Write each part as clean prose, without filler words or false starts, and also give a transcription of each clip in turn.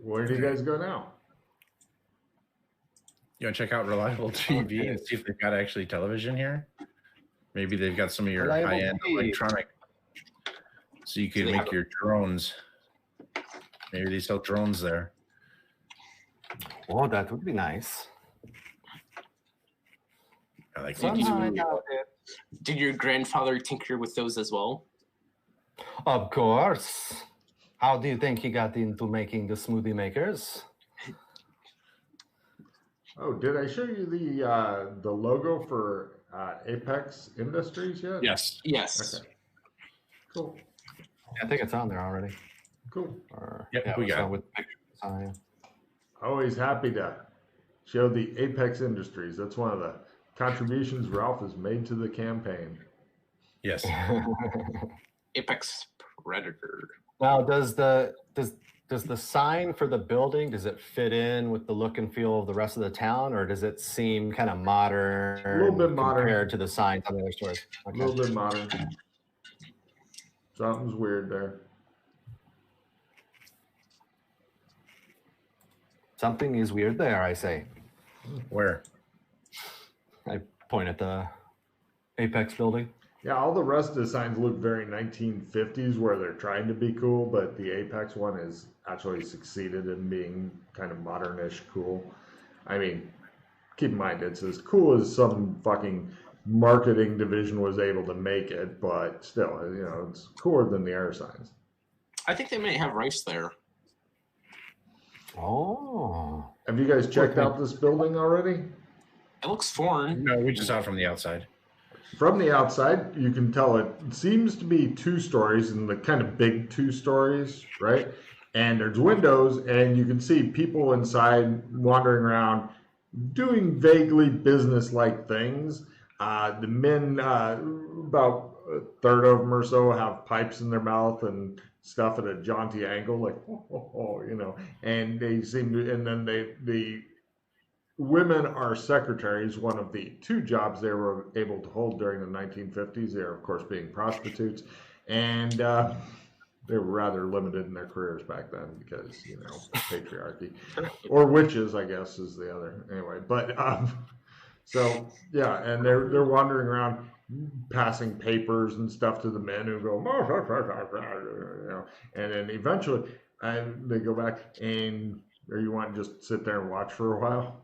where do you guys go now? You want to check out Reliable TV and see if they've got actually television here? Maybe they've got some of your high-end electronic, so you could make your drones. Maybe they sell drones there. Oh, that would be nice. I like Did your grandfather tinker with those as well? Of course. How do you think he got into making the smoothie makers? Oh, did I show you the logo for Apex Industries yet? Yes. Yes. Okay. Cool. I think it's on there already. Cool. We got it. With pictures. Always happy to show the Apex Industries. That's one of the contributions Ralph has made to the campaign. Yes. Apex Predator. Now, does the sign for the building, does it fit in with the look and feel of the rest of the town, or does it seem kind of modern? A little bit modern compared to the signs on the other stores. Okay. A little bit modern. Something's weird there. Something is weird there, I say. Where? I point at the Apex building. Yeah, all the rest of the signs look very 1950s where they're trying to be cool, but the Apex one has actually succeeded in being kind of modernish cool. I mean, keep in mind, it's as cool as some fucking marketing division was able to make it, but still, it's cooler than the air signs. I think they might have rice there. Oh. Have you guys checked out this building already? It looks foreign. No, we just saw it from the outside. From the outside, you can tell it seems to be 2 stories and the kind of big 2 stories, right? And there's windows and you can see people inside wandering around doing vaguely business-like things. The men, about a third of them or so, have pipes in their mouth and stuff at a jaunty angle, like, and they seem to, and then the women are secretaries, one of the 2 jobs they were able to hold during the 1950s. They are, of course, being prostitutes, and they were rather limited in their careers back then because, patriarchy. Or witches, I guess, is the other. Anyway, but, so, yeah, and they're wandering around passing papers and stuff to the men who go, and then eventually they go back and, or you want to just sit there and watch for a while?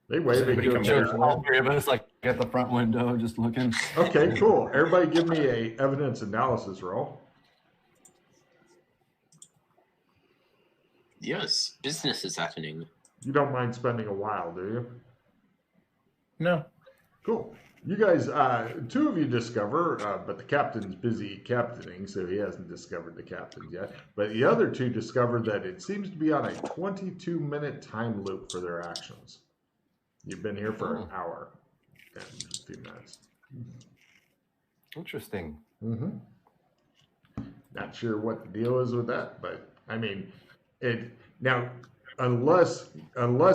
They wave at you. All 3 of us, like, at the front window, just looking. Okay, cool. Everybody give me a evidence analysis roll. Yes, business is happening. You don't mind spending a while, do you? No. Cool. You guys, 2 of you discover, but the captain's busy captaining, so he hasn't discovered the captains yet. But the other 2 discover that it seems to be on a 22-minute time loop for their actions. You've been here for an hour and a few minutes. Interesting. Mm-hmm. Not sure what the deal is with that, but I mean, now, unless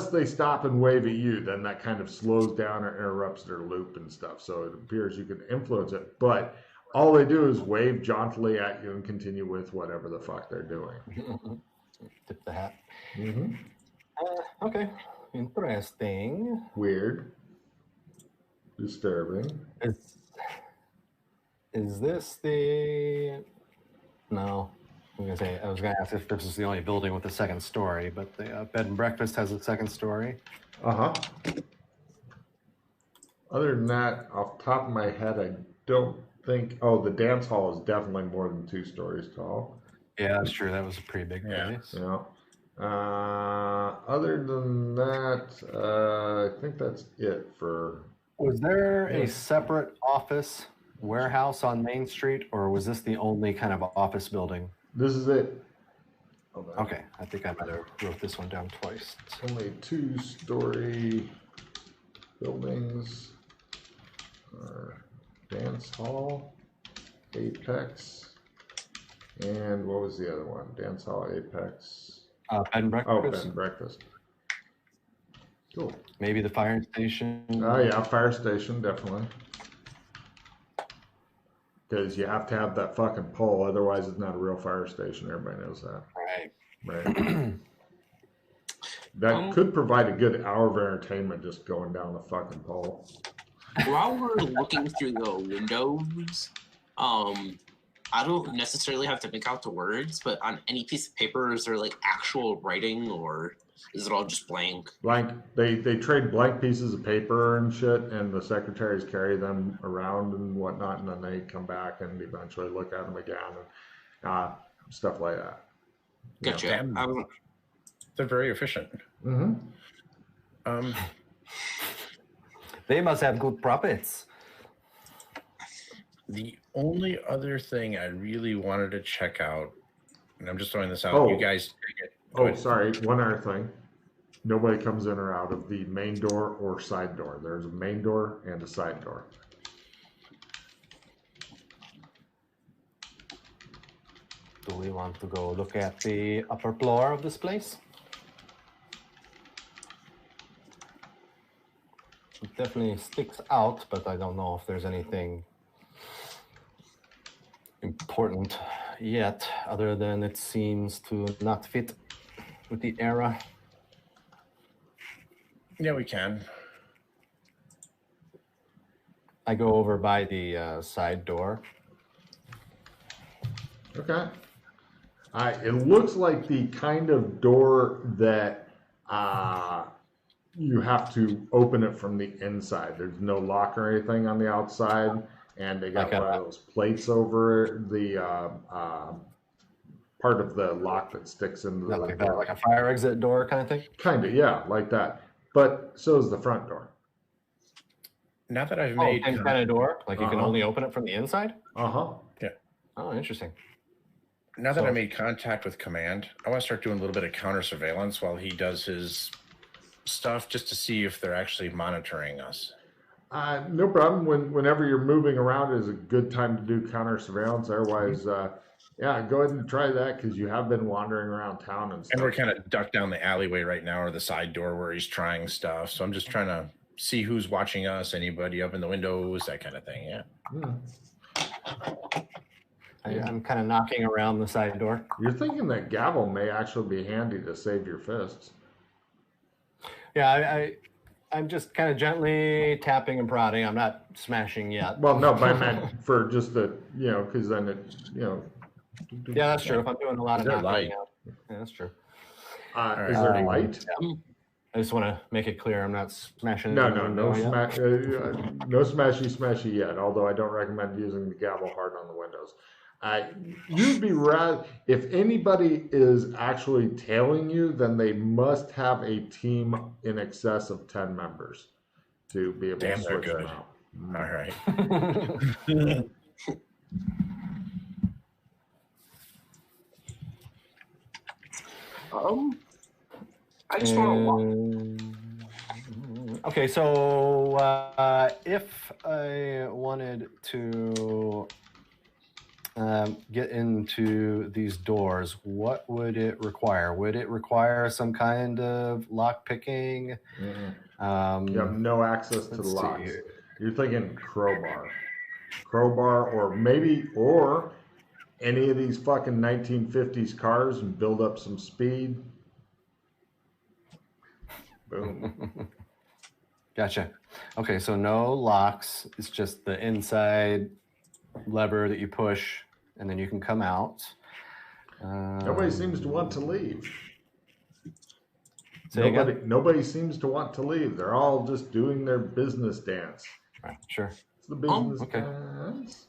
they stop and wave at you, then that kind of slows down or interrupts their loop and stuff. So it appears you can influence it, but all they do is wave jauntily at you and continue with whatever the fuck they're doing. Tip the hat. Mm-hmm. Okay. Interesting. Weird. Disturbing. Is this the... No. I was gonna ask if this is the only building with a 2nd story, but the bed and breakfast has a 2nd story. Uh-huh. Other than that, off the top of my head, I don't think... Oh, the dance hall is definitely more than 2 stories tall. Yeah, that's true. That was a pretty big place. Yeah. Other than that, I think that's it for... Was there a separate office warehouse on Main Street, or was this the only kind of office building? This is it. Okay, I think I might have wrote this one down twice. Only 2-story buildings. Dance hall, Apex, and what was the other one? Dance hall, Apex. Bed and breakfast. Oh, bed and breakfast. Cool. Maybe the fire station. Oh yeah, fire station, definitely. Because you have to have that fucking pole, otherwise it's not a real fire station. Everybody knows that. Right. Right. That could provide a good hour of entertainment just going down the fucking pole. While we're looking through the windows, I don't necessarily have to make out the words, but on any piece of paper, is there like actual writing, or is it all just blank? Blank. They trade blank pieces of paper and shit, and the secretaries carry them around and whatnot, and then they come back and eventually look at them again and stuff like that. Gotcha. They're very efficient. Mm-hmm. They must have good profits. The only other thing I really wanted to check out, and I'm just throwing this out, you guys take it. Sorry. One other thing. Nobody comes in or out of the main door or side door. There's a main door and a side door. Do we want to go look at the upper floor of this place? It definitely sticks out, but I don't know if there's anything important yet, other than it seems to not fit with the era. Yeah, we can. I go over by the side door. Okay. It looks like the kind of door that you have to open it from the inside. There's no lock or anything on the outside, and they got one of those plates over the part of the lock that sticks into the like that, like a fire exit door kind of thing? Kind of, yeah, like that. But so is the front door. Now that I've made same kind of door, like you can only open it from the inside? Yeah. Oh, interesting. Now that I made contact with Command, I want to start doing a little bit of counter surveillance while he does his stuff, just to see if they're actually monitoring us. No problem. Whenever you're moving around is a good time to do counter surveillance. Otherwise, yeah, go ahead and try that because you have been wandering around town and stuff. And we're kind of ducked down the alleyway right now, or the side door where he's trying stuff. So I'm just trying to see who's watching us, anybody up in the windows, that kind of thing. Yeah. I'm kind of knocking around the side door. You're thinking that gavel may actually be handy to save your fists. Yeah, I'm just kind of gently tapping and prodding. I'm not smashing yet. Well, no, but I meant for just the, because then it, Yeah, that's true. If I'm doing a lot of knocking light? out. Yeah, that's true. Is there light? Yeah. I just want to make it clear I'm not smashing. No smashy yet. Although I don't recommend using the gavel hard on the windows. You'd be rather, if anybody is actually tailing you, then they must have a team in excess of 10 members to be able to switch them out. All right. I just want to walk. Okay, so if I wanted to get into these doors, what would it require? Would it require some kind of lock picking? You have no access to the locks. Here. You're thinking crowbar, or any of these fucking 1950s cars and build up some speed. Boom. Gotcha. Okay, so no locks. It's just the inside lever that you push, and then you can come out. Nobody seems to want to leave. Nobody seems to want to leave. They're all just doing their business dance. Right, sure. It's the business okay. dance.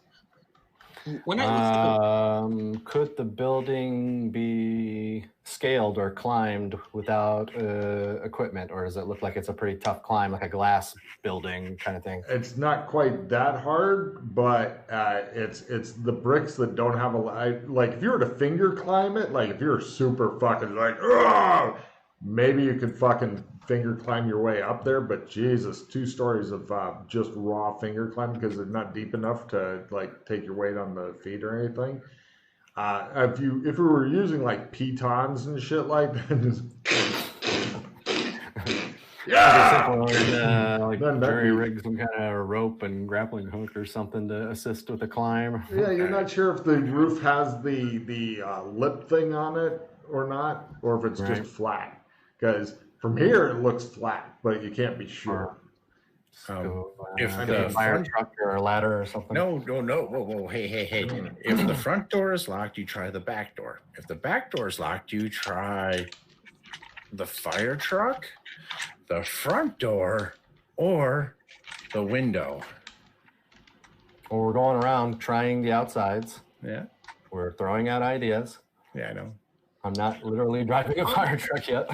When I could the building be scaled or climbed without equipment, or does it look like it's a pretty tough climb, like a glass building kind of thing? It's not quite that hard, but it's the bricks that don't have like if you were to finger climb it, like if you're super fucking like, ugh, maybe you could fucking finger climb your way up there, but Jesus, 2 stories of just raw finger climbing because they're not deep enough to like take your weight on the feet or anything. If you were using like pitons and shit like that, just like Jerry rig some kind of rope and grappling hook or something to assist with the climb. Yeah, you're not sure if the roof has the lip thing on it. or not, or if it's just flat. Because from here it looks flat, but you can't be sure. If the fire truck or a ladder or something. No. Whoa. Hey. If the front door is locked, you try the back door. If the back door is locked, you try the fire truck, the front door, or the window. Well, we're going around trying the outsides. Yeah. We're throwing out ideas. Yeah, I know. I'm not literally driving a fire truck yet.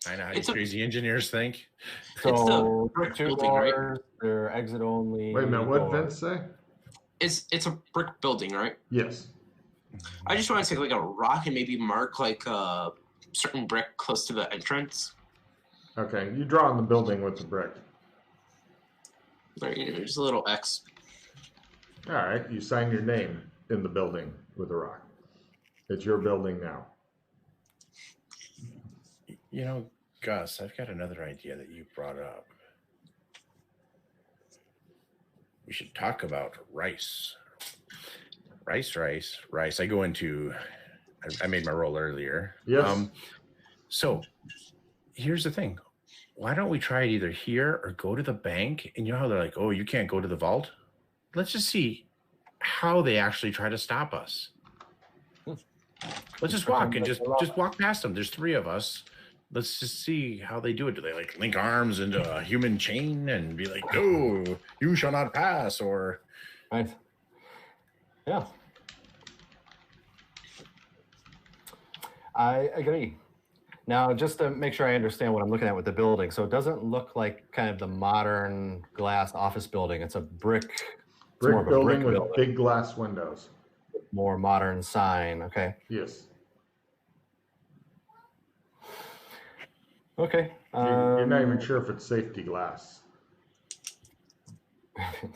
I know how these crazy engineers think. So, two doors, right? They're exit only. Wait a minute, what did Vince say? It's a brick building, right? Yes. I just want to take like a rock and maybe mark like a certain brick close to the entrance. Okay, you draw on the building with the brick. There's a little X. All right, you sign your name in the building with a rock. It's your building now. You know, Gus, I've got another idea that you brought up. We should talk about rice. Rice. I go into, I made my roll earlier. Yes. So here's the thing. Why don't we try it either here or go to the bank? And you know how they're like, oh, you can't go to the vault? Let's just see how they actually try to stop us. Let's just walk and just walk past them. There's 3 of us. Let's just see how they do it. Do they like link arms into a human chain and be like, no, you shall not pass? Or right. Yeah. I agree. Now, just to make sure I understand what I'm looking at with the building. So it doesn't look like kind of the modern glass office building. It's a brick building with big glass windows. More modern sign. Okay. Yes. Okay. You're not even sure if it's safety glass.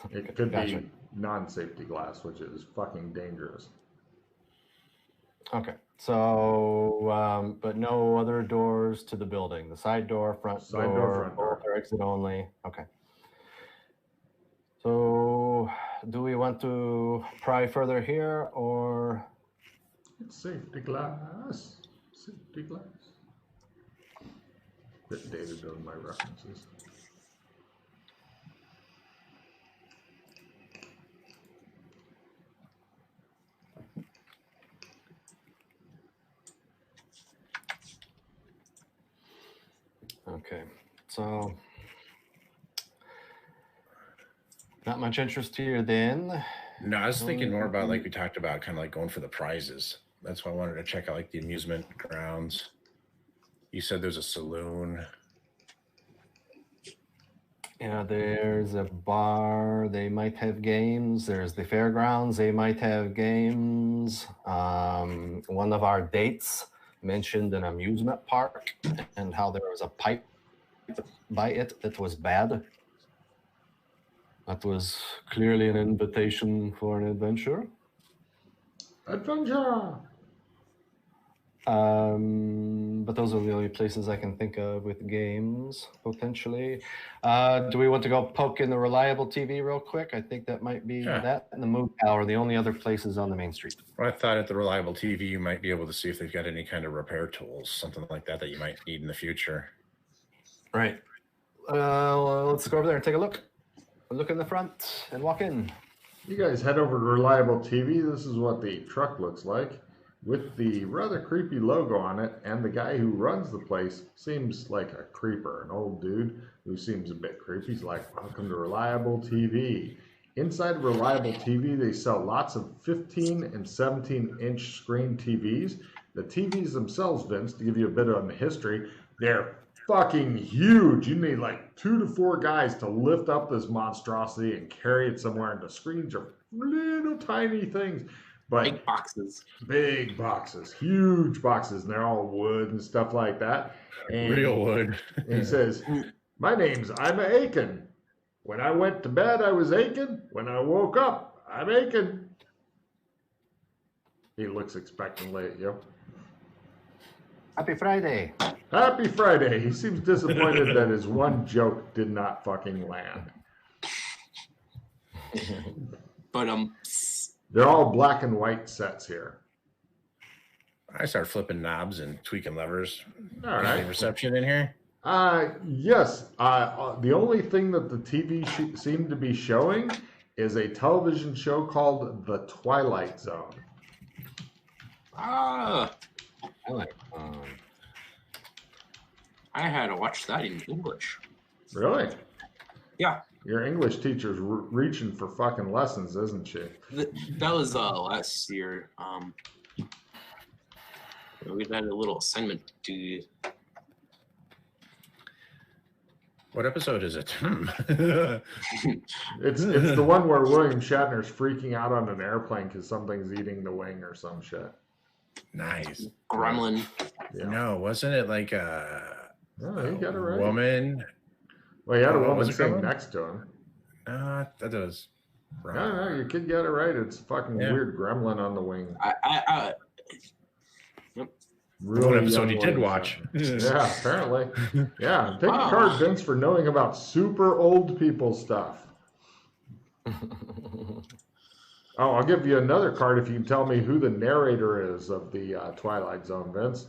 It could be non-safety glass, which is fucking dangerous. Okay. So, but no other doors to the building. The side door, front door, both are exit only. Okay. So, do we want to pry further here or? It's safety glass. Safety glass. Bit dated on my references. Okay, so not much interest here then. No, I was thinking more about like we talked about, kind of like going for the prizes. That's why I wanted to check out like the amusement grounds. You said there's a saloon. Yeah, there's a bar. They might have games. There's the fairgrounds. They might have games. One of our dates mentioned an amusement park and how there was a pipe by it that was bad. That was clearly an invitation for an adventure. Adventure! But those are the only places I can think of with games, potentially. Do we want to go poke in the Reliable TV real quick? I think that might be that and the Moon Tower, the only other places on the main street. Well, I thought at the Reliable TV, you might be able to see if they've got any kind of repair tools, something like that you might need in the future. Right. Let's go over there and take a look. Look in the front and walk in. You guys head over to Reliable TV. This is what the truck looks like, with the rather creepy logo on it, and the guy who runs the place seems like a creeper, an old dude who seems a bit creepy. He's like, welcome to Reliable TV. Inside of Reliable TV, they sell lots of 15 and 17-inch screen TVs. The TVs themselves, Vince, to give you a bit on the history, they're fucking huge. You need like 2 to 4 guys to lift up this monstrosity and carry it somewhere, and the screens are little tiny things. But big boxes, huge boxes, and they're all wood and stuff like that. And real wood. And he says, my name's I'm Aiken. When I went to bed, I was Aiken. When I woke up, I'm Aiken. He looks expectantly at you. Happy Friday. Happy Friday. He seems disappointed that his one joke did not fucking land. But they're all black and white sets here. I start flipping knobs and tweaking levers. All right. Any reception in here? Yes. The only thing that the TV seemed to be showing is a television show called The Twilight Zone. Ah, I had to watch that in English. Really? Yeah. Your English teacher's reaching for fucking lessons, isn't she? That was last year. We had a little assignment to do. What episode is it? It's the one where William Shatner's freaking out on an airplane because something's eating the wing or some shit. Nice. Gremlin. Yeah. No, wasn't it like a You got it right. woman? Well, he had a Was woman it sitting Gremlin? next to him. That was wrong. No, your kid got it right. It's a fucking Yeah. weird gremlin on the wing. One episode young you did William watch. Shatner. Yeah, apparently. Yeah, take a Wow. card, Vince, for knowing about super old people stuff. Oh, I'll give you another card if you can tell me who the narrator is of the Twilight Zone, Vince.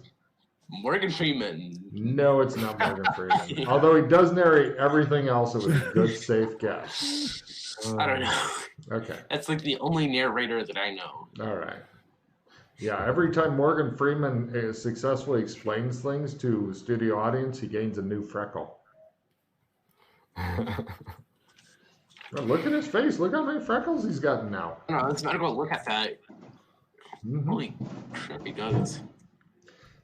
Morgan Freeman. No, it's not Morgan Freeman. Although he does narrate everything else, it was a good, safe guess. I don't know. Okay. That's like the only narrator that I know. All right. Yeah, every time Morgan Freeman successfully explains things to a studio audience, he gains a new freckle. Well, look at his face. Look how many freckles he's gotten now. I don't know. Let's not go look at that. Mhm. Holy crap, he does.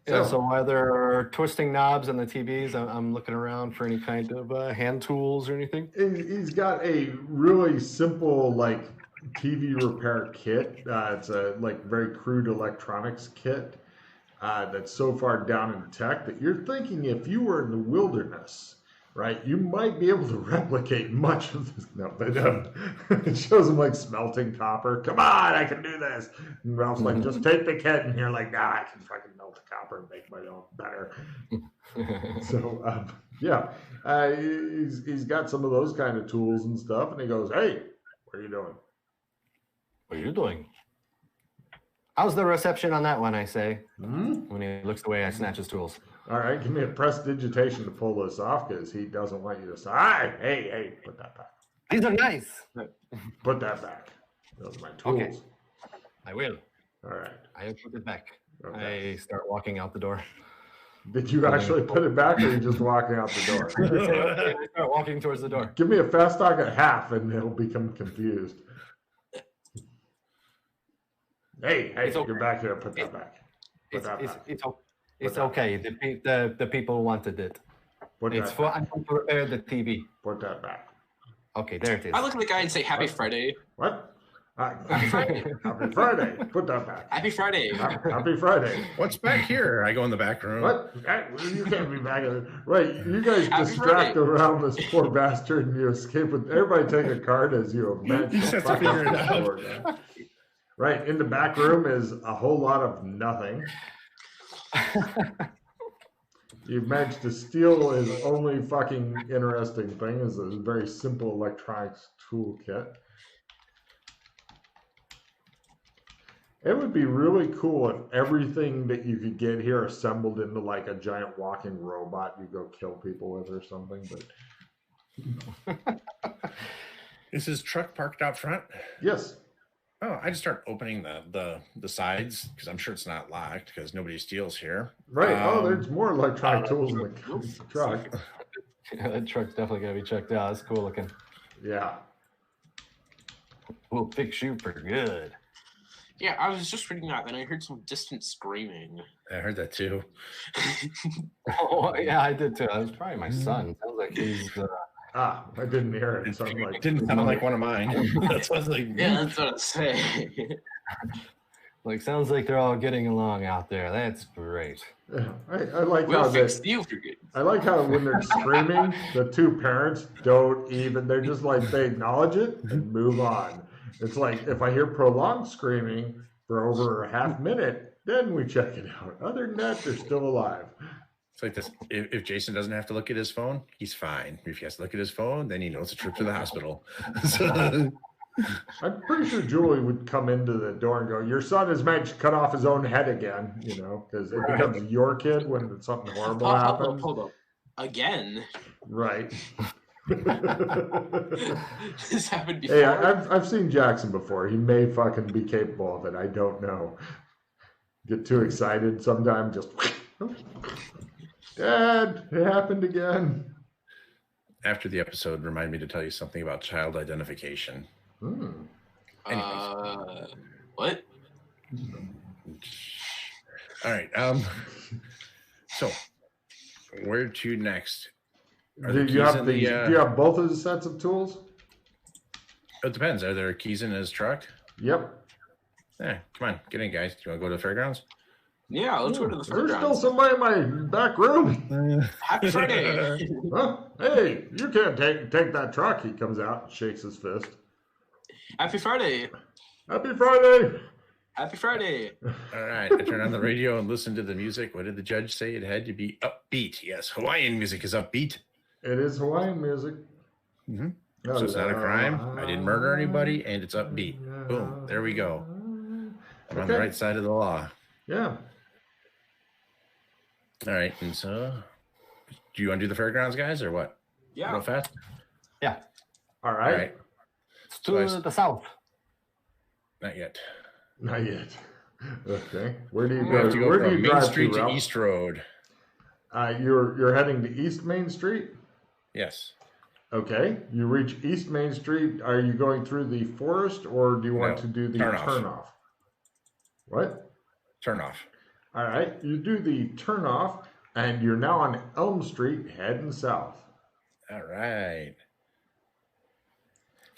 Yeah, so while they're twisting knobs on the TVs, I'm looking around for any kind of hand tools or anything. He's got a really simple, like, TV repair kit. It's a, like, very crude electronics kit that's so far down in tech that you're thinking if you were in the wilderness, right, you might be able to replicate much of this. No, but it shows him, like, smelting copper. Come on, I can do this. And Ralph's like, just take the kit. And you're like, nah, I can fucking melt the copper and make my own better. So, yeah, he's got some of those kind of tools and stuff. And he goes, hey, what are you doing? What are you doing? How's the reception on that one, I say, Hmm? when he looks the way I snatch his tools. All right, give me a prestidigitation to pull this off because he doesn't want you to say, hey, put that back. These are nice. Put that back. Those are my tools. Okay. I will. All right. I will put it back. Okay. I start walking out the door. Did you actually put it back or are you just walking out the door? I start walking towards the door. Give me a fast talk at half and he'll become confused. Hey, It's okay. you're back here. Put that back. Put that back. It's that okay. The people wanted it. Put It's that for back. I'm going to repair the TV. Put that back. Okay, there it is. I look at the guy and say, Happy What? Friday. What? Happy Friday. Happy Friday. Put that back. Happy Friday. Happy Friday. What's back here? I go in the back room. What? You can't be back. Right, you guys Happy distract Friday. around this poor bastard and you escape with everybody take a card as you imagine. You just have to figure it out. Right, in the back room is a whole lot of nothing. You've managed to steal his only fucking interesting thing is a very simple electronics toolkit. It would be really cool if everything that you could get here assembled into like a giant walking robot you go kill people with or something, but Is his truck parked out front? yes. Oh, I just start opening the sides because I'm sure it's not locked because nobody steals here. Right. There's more electronic tools in the truck. Yeah, that truck's definitely gonna be checked out. It's cool looking. Yeah. We'll fix you for good. Yeah, I was just reading that and I heard some distant screaming. I heard that too. Oh yeah, I did too. That was probably my son. Sounds like he's. I didn't hear it. It Something like didn't sound like one of mine. That's what I was like. Yeah, that's what I say. Like, sounds like they're all getting along out there. That's great. I like how We'll they, fix you for good. I like how when they're screaming, the two parents don't even. They're just like they acknowledge it and move on. It's like if I hear prolonged screaming for over a half minute, then we check it out. Other than that, they're still alive. It's like this. If Jason doesn't have to look at his phone, he's fine. If he has to look at his phone, then he knows a trip to the hospital. So, I'm pretty sure Julie would come into the door and go, "Your son has managed to cut off his own head again," because it becomes your kid when something horrible happens. Hold up. Again? Right. This happened before? Hey, I've seen Jackson before. He may fucking be capable of it. I don't know. Get too excited sometimes, just... Dad, it happened again. After the episode, remind me to tell you something about child identification. What? All right. So, where to next? Do you have both of the sets of tools? It depends. Are there keys in his truck? Yep. Yeah, come on, get in, guys. Do you want to go to the fairgrounds? Yeah, let's go to the fairgrounds. There's still somebody in my back room. Happy Friday! Huh? Hey, you can't take that truck. He comes out, shakes his fist. Happy Friday! Happy Friday! Happy Friday! All right, I turn on the radio and listen to the music. What did the judge say? It had to be upbeat. Yes, Hawaiian music is upbeat. It is Hawaiian music. Mm-hmm. So it's not a crime. I didn't murder anybody, and it's upbeat. Boom. There we go. I'm on the right side of the law. Yeah. All right. And so, do you want to do the fairgrounds, guys, or what? Yeah. Real fast? Yeah. All right. To the south. Not yet. Not yet. Okay. Where do you We go? have to go Where do from you Main drive Street to Ralph? East Road. You're heading to East Main Street? Yes. Okay. You reach East Main Street. Are you going through the forest, or do you want to do the turnoff? What? Turn off. All right. You do the turnoff, and you're now on Elm Street, heading south. All right.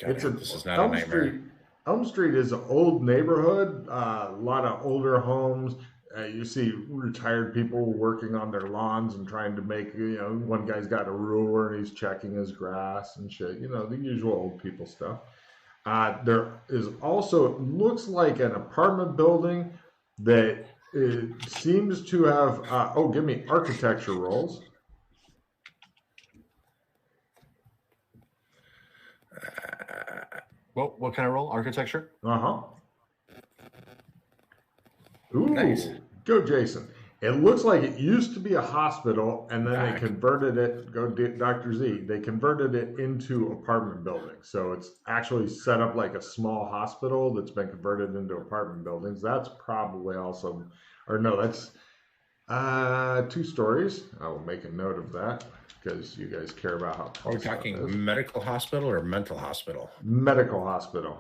This is not Elm a nightmare. Street. Elm Street is an old neighborhood. A lot of older homes. You see retired people working on their lawns and trying to make, one guy's got a ruler and he's checking his grass and shit. The usual old people stuff. There is also, it looks like an apartment building that seems to have, give me architecture rolls. What kind of role? Architecture? Uh-huh. Ooh, Nice. Go Jason. It looks like it used to be a hospital, and then they converted it, Dr. Z, they converted it into apartment buildings. So it's actually set up like a small hospital that's been converted into apartment buildings. That's probably also, that's 2 stories. I will make a note of that because you guys care about how tall Are we talking medical hospital or mental hospital? Medical hospital.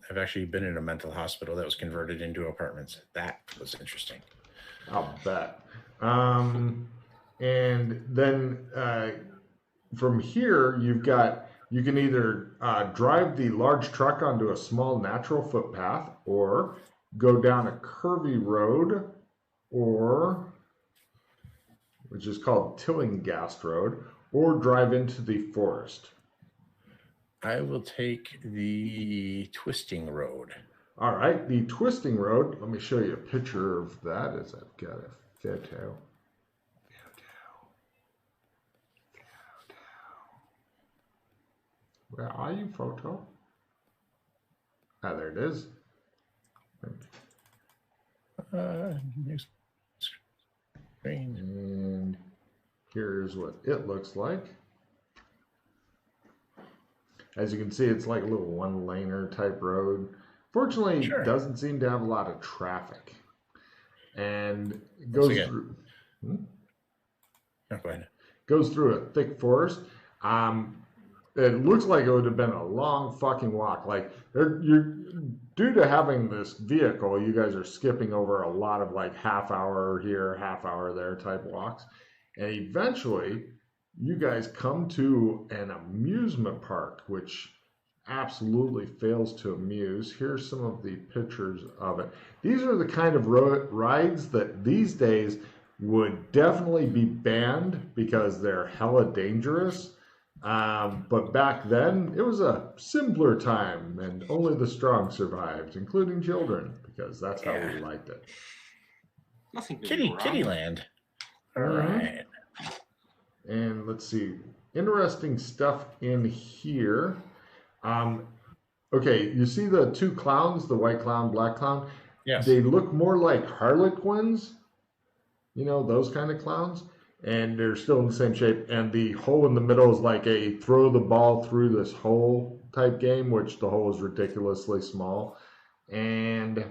I've actually been in a mental hospital that was converted into apartments. That was interesting. I'll bet. And then from here, you can either drive the large truck onto a small natural footpath, or go down a curvy road, which is called Tillinghast Road, or drive into the forest. I will take the twisting road. All right, the twisting road. Let me show you a picture of that as I've got a photo. Where are you, photo? There it is. Next screen. And here's what it looks like. As you can see, it's like a little one-laner type road. Fortunately, it doesn't seem to have a lot of traffic. And it goes through... Oh, go ahead. Goes through a thick forest. It looks like it would have been a long fucking walk. Like, you're due to having this vehicle, you guys are skipping over a lot of like half hour here, half hour there type walks. And eventually, you guys come to an amusement park, which absolutely fails to amuse. Here's some of the pictures of it. These are the kind of rides that these days would definitely be banned because they're hella dangerous. But back then, it was a simpler time, and only the strong survived, including children, because that's how we liked it. Nothing Kitty land. All right. And let's see, interesting stuff in here. Okay, you see the two clowns, the white clown, black clown? Yes. They look more like harlequins, you know, those kind of clowns. And they're still in the same shape. And the hole in the middle is like a throw the ball through this hole type game, which the hole is ridiculously small. And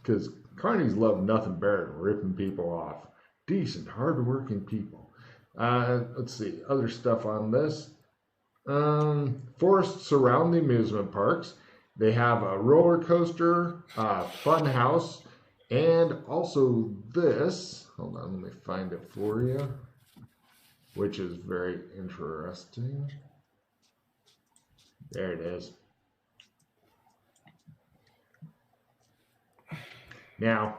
because carnies love nothing better than ripping people off. Decent, hard-working people. Let's see, other stuff on this. Forests surround the amusement parks. They have a roller coaster, fun house, and also this. Hold on, let me find it for you, which is very interesting. There it is. Now,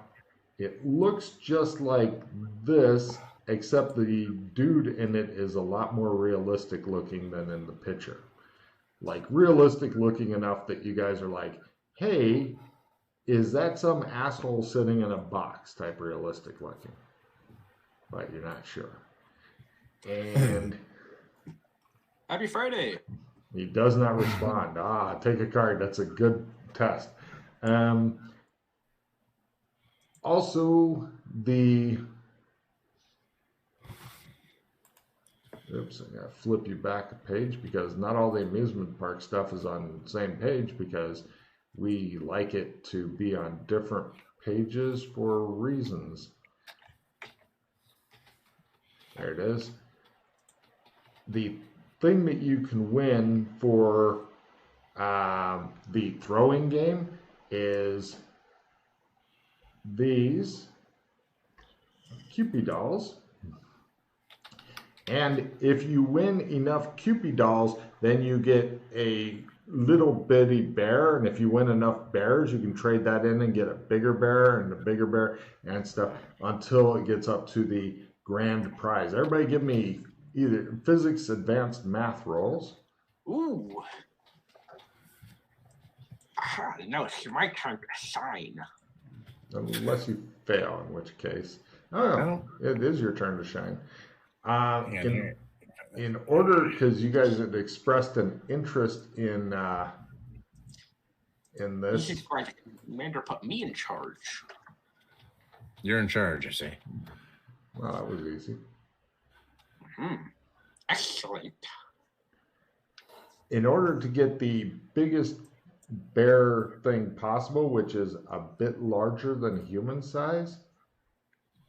it looks just like this, except the dude in it is a lot more realistic looking than in the picture. Like realistic looking enough that you guys are like, hey, is that some asshole sitting in a box type realistic looking? But you're not sure. And Happy Friday. He does not respond. Take a card. That's a good test. Also, oops, I gotta flip you back a page because not all the amusement park stuff is on the same page because we like it to be on different pages for reasons. There it is. The thing that you can win for the throwing game is these Cupid dolls. And if you win enough Cupid dolls, then you get a little bitty bear. And if you win enough bears, you can trade that in and get a bigger bear and a bigger bear and stuff until it gets up to the grand prize. Everybody give me either physics advanced math rolls. Ooh. No, it's my turn to shine. Unless you fail, in which case, it is your turn to shine. In order, because you guys had expressed an interest in this. Jesus Christ, Commander put me in charge. You're in charge, I say. Well, that was easy. Excellent. In order to get the biggest bear thing possible, which is a bit larger than human size,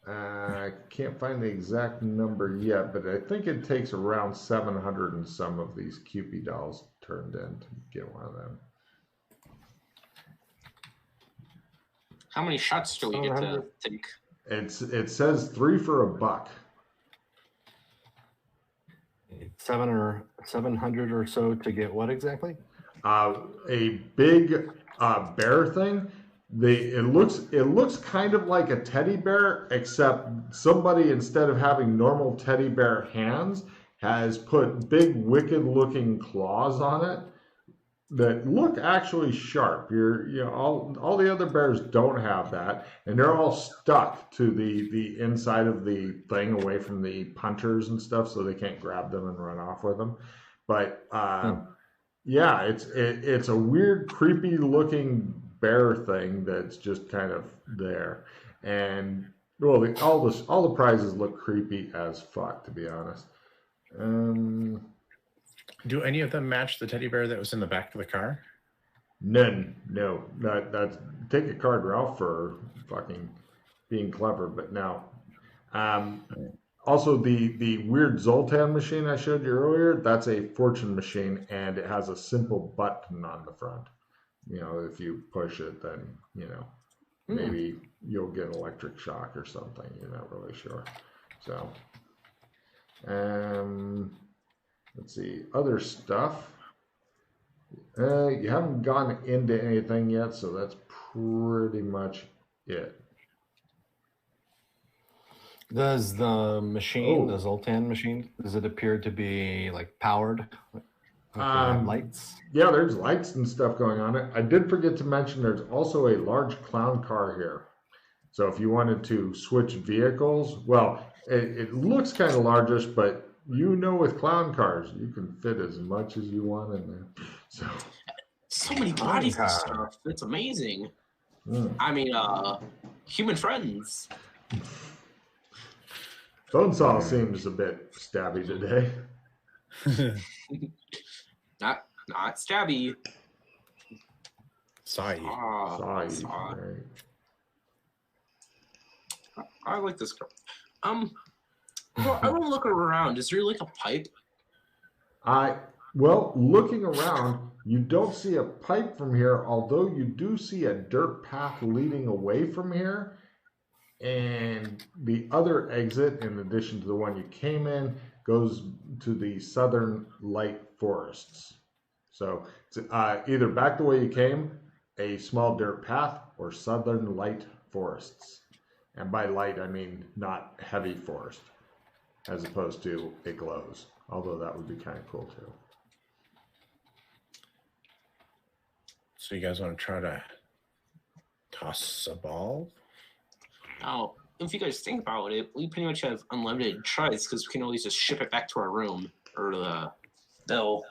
I can't find the exact number yet, but I think it takes around 700 and some of these Cupid dolls turned in to get one of them. How many shots do we get to take? It says 3 for $1. 700 or so to get what exactly? A big bear thing. It looks kind of like a teddy bear, except somebody, instead of having normal teddy bear hands, has put big wicked looking claws on it that look actually sharp. All the other bears don't have that, and they're all stuck to the inside of the thing away from the punchers and stuff, so they can't grab them and run off with them. But yeah, it's a weird, creepy looking bear thing that's just kind of there, and well, all the prizes look creepy as fuck, to be honest. Do any of them match the teddy bear that was in the back of the car? None. No. That's take a card, Ralph, for fucking being clever. But now, also the weird Zoltan machine I showed you earlier. That's a fortune machine, and it has a simple button on the front. If you push it, then maybe you'll get an electric shock or something. You're not really sure. So, let's see, other stuff. You haven't gone into anything yet, so that's pretty much it. Does the machine, the Zoltan machine, does it appear to be like powered? Lights? Yeah, there's lights and stuff going on it. I did forget to mention there's also a large clown car here. So if you wanted to switch vehicles, well, it looks kind of largish, but with clown cars, you can fit as much as you want in there. so many bodies and stuff. It's amazing. I mean, human friends. Bonesaw seems a bit stabby today. Not stabby. Saw you. Right. I like this girl. Well, I want to look around. Is there like a pipe? Well, looking around, you don't see a pipe from here, although you do see a dirt path leading away from here. And the other exit, in addition to the one you came in, goes to the southern light forests. So it's either back the way you came, a small dirt path, or southern light forests. And by light, I mean not heavy forest, as opposed to it glows, although that would be kind of cool too. So you guys want to try to toss a ball? Now, if you guys think about it, we pretty much have unlimited tries because we can always just ship it back to our room or the bill.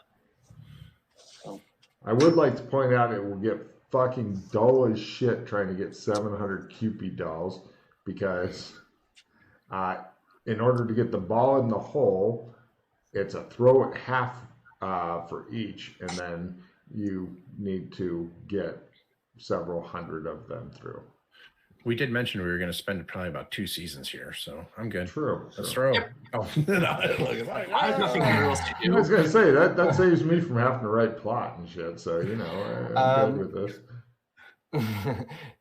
I would like to point out it will get fucking dull as shit trying to get 700 Cupid dolls because in order to get the ball in the hole, it's a throw at half for each, and then you need to get several hundred of them through. We did mention we were going to spend probably about 2 seasons here, so I'm good. True. Let's throw. Yep. Oh, I have nothing else to do. I was going to say, that saves me from having to write plot and shit, so, I'm good with this.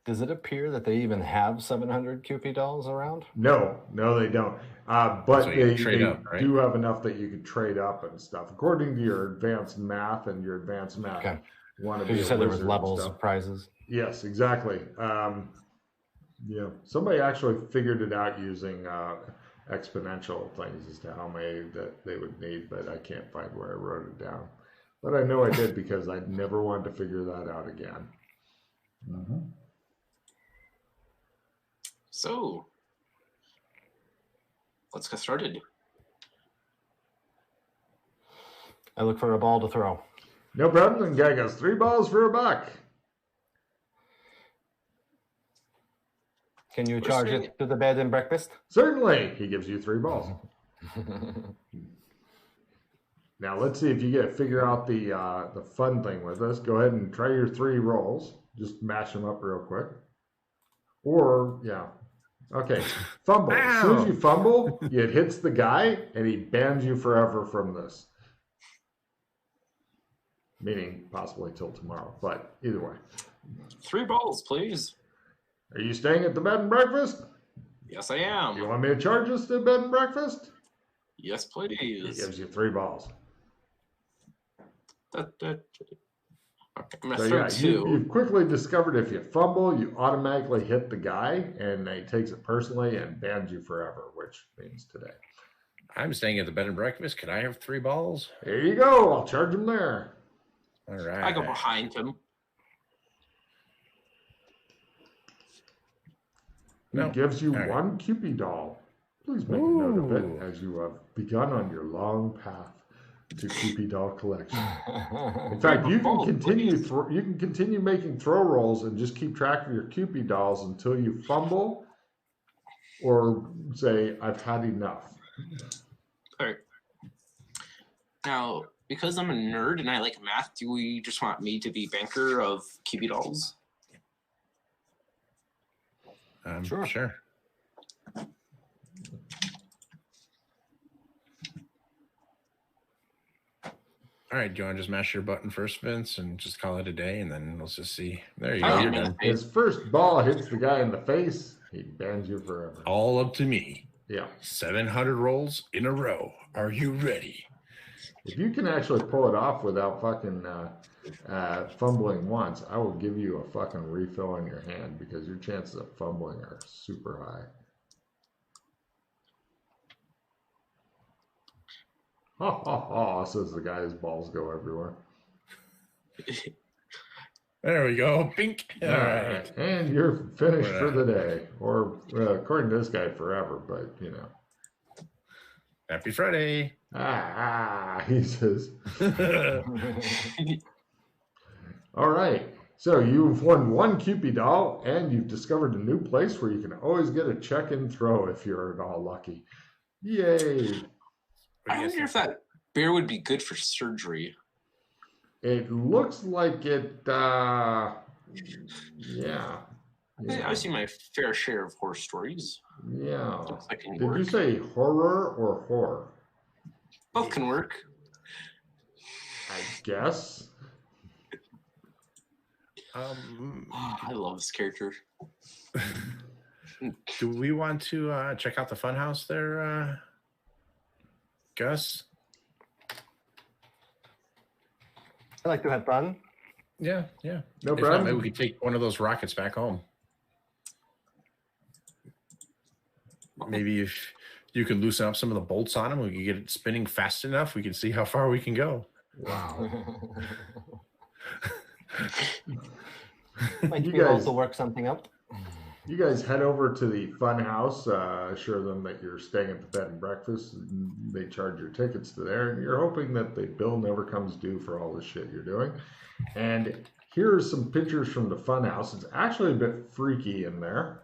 Does it appear that they even have 700 Cupid dolls around? No, they don't. But So they up, right? do have enough that you can trade up and stuff. According to your advanced math Okay. want to Because be you a said there was wizard and levels stuff. of prizes. Yes, exactly. Yeah, somebody actually figured it out using exponential things as to how many that they would need, but I can't find where I wrote it down. But I know I did because I never wanted to figure that out again. Mm-hmm. So, let's get started. I look for a ball to throw. No problem. The guy gets 3 balls for $1. Can you charge it to the bed and breakfast? Certainly. He gives you 3 balls. Now let's see if you get to figure out the fun thing with this. Go ahead and try your 3 rolls. Just mash them up real quick. Or, yeah. Okay. Fumble. As soon as you fumble, it hits the guy and he bans you forever from this. Meaning possibly till tomorrow, but either way. 3 balls, please. Are you staying at the bed and breakfast? Yes, I am. You want me to charge us to bed and breakfast? Yes, He please. gives you 3 balls. Okay, I'm gonna So throw yeah, 2. you've quickly discovered if you fumble, you automatically hit the guy, and he takes it personally and bans you forever, which means today. I'm staying at the bed and breakfast. Could I have 3 balls? Here you go. I'll charge him there. All right. I go behind him. He gives you 1 Cupid doll. Please make a note of it as you have begun on your long path to Cupid doll collection. In fact, you can continue making throw rolls and just keep track of your Cupid dolls until you fumble or say, I've had enough. All right. Now, because I'm a nerd and I like math, do we just want me to be banker of Cupid dolls? Sure. All right, do you want to just mash your button first, Vince, and just call it a day, and then let's just see. There you go. You're done. His first ball hits the guy in the face. He bans you forever. All up to me. Yeah. 700 rolls in a row. Are you ready? If you can actually pull it off without fucking fumbling once, I will give you a fucking refill in your hand because your chances of fumbling are super high. Ha ha ha, says the guy whose balls go everywhere. There we go. Pink. All right. And you're finished for the day. Or, according to this guy, forever, but, Happy Friday. He says. All right. So you've won one Cupid doll, and you've discovered a new place where you can always get a check-in throw if you're at all lucky. Yay! I wonder if that bear would be good for surgery. It looks like it. Yeah. I've seen my fair share of horror stories. Yeah. Like Did you say horror or horror? Both can work. I guess. I love this character. Do we want to check out the funhouse there, Gus? I like to have fun. Yeah. No If problem. not, maybe we could take one of those rockets back home. Maybe if you can loosen up some of the bolts on them, we can get it spinning fast enough. We can see how far we can go. Wow. Might You we guys- also work something out? You guys head over to the fun house, assure them that you're staying at the bed and breakfast, and they charge your tickets to there, and you're hoping that the bill never comes due for all the shit you're doing. And here are some pictures from the fun house. It's actually a bit freaky in there.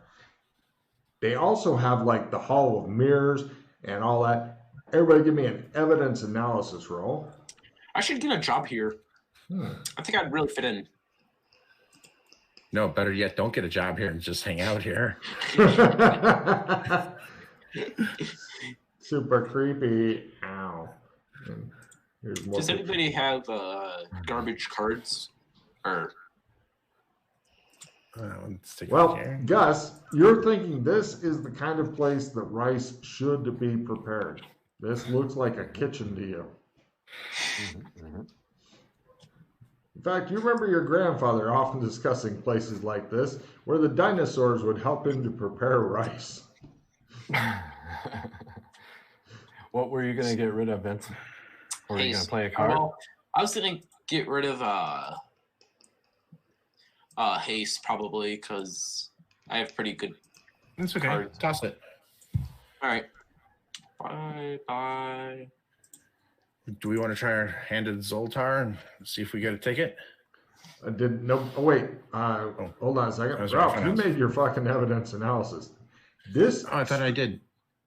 They also have like the hall of mirrors and all that. Everybody give me an evidence analysis roll. I should get a job here. I think I'd really fit in. No, better yet, don't get a job here and just hang out here. Super creepy. Ow. Here's more Does pictures. anybody have garbage cards? Or Let's take a Well, look here. Gus, you're thinking this is the kind of place that rice should be prepared. This looks like a kitchen to you. In fact, you remember your grandfather often discussing places like this where the dinosaurs would help him to prepare rice. What were you going to get rid of, Vince? Or were you going to play a card? Well, I was gonna get rid of haste probably because I have pretty good. It's okay. cards. Toss it. All right. Bye. Do we want to try our hand at Zoltar and see if we get a ticket? I did no. Oh wait. Hold on a second, That was Ralph. right, You finance. made your fucking evidence analysis. This. Oh, I thought I did.